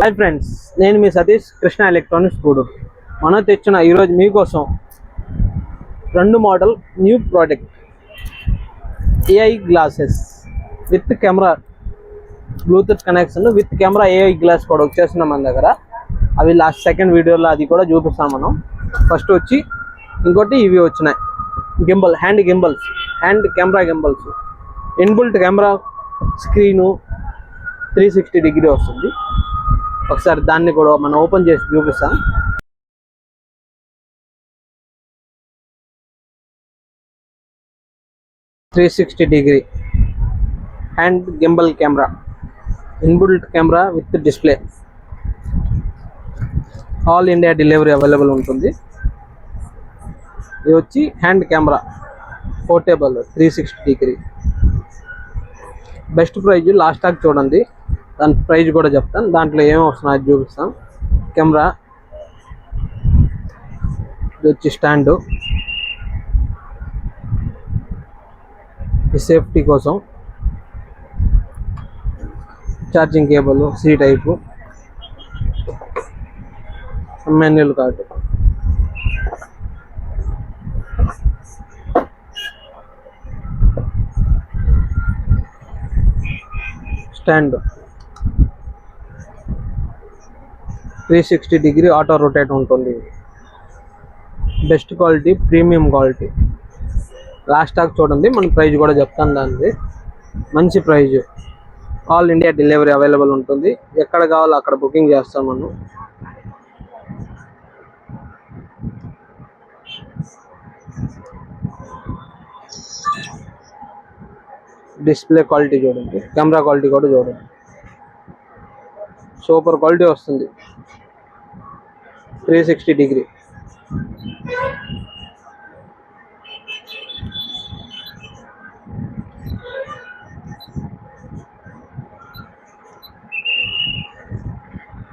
Hi friends, నేను మీ Satish Krishna electronics Gudur. మనం తెచ్చిన ఈరోజు మీకోసం రెండు model new product AI glasses with camera, Bluetooth connection with camera AI glass కూడా వచ్చేస్తున్నాం మన దగ్గర. అవి లాస్ట్ సెకండ్ వీడియోలో అది కూడా చూపిస్తాం మనం. ఫస్ట్ వచ్చి ఇంకోటి ఇవి వచ్చినాయి gimbal, hand camera gimbals, inbuilt camera screen 360 degree వస్తుంది. ఒకసారి దాన్ని కూడా మనం ఓపెన్ చేసి చూపిస్తాం. Degree hand gimbal camera, inbuilt camera with display, all India delivery available ఉంటుంది. ఇది వచ్చి hand camera portable 360 degree. Best price last stock చూడండి, దాని ప్రైజ్ కూడా చెప్తాను. దాంట్లో ఏమేమి వస్తున్నాయో చూపిస్తాం. కెమెరా, ఇది వచ్చి స్టాండు, ఈ సేఫ్టీ కోసం charging cable, C type, manual card, stand, 360 degree auto rotate ఉంటుంది. Best quality, premium quality. Last stock చూడండి, మన ప్రైజ్ కూడా చెప్తాను. దానికి మంచి price, all India delivery available ఉంటుంది. ఎక్కడ కావాలో అక్కడ బుకింగ్ చేస్తాం మనం. డిస్ప్లే క్వాలిటీ చూడండి, కెమెరా క్వాలిటీ కూడా చూడండి, సూపర్ క్వాలిటీ వస్తుంది. 360 degree.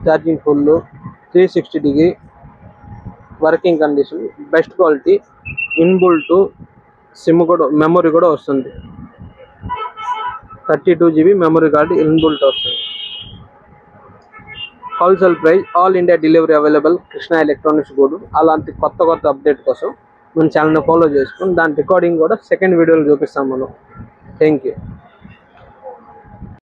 Charging full, 360 degree working condition, best quality. Inbuilt SIM కూడా, మెమొరీ కూడా వస్తుంది. 32 GB మెమొరీ కార్డు ఇన్బుల్ట్ వస్తుంది. Wholesale price, all India delivery available, Krishna electronics Gudur. అలాంటి కొత్త అప్డేట్ కోసం మన ఛానల్ని ఫాలో చేసుకుని దాని రికార్డింగ్ కూడా సెకండ్ వీడియోలో చూపిస్తాం మనం. Thank you.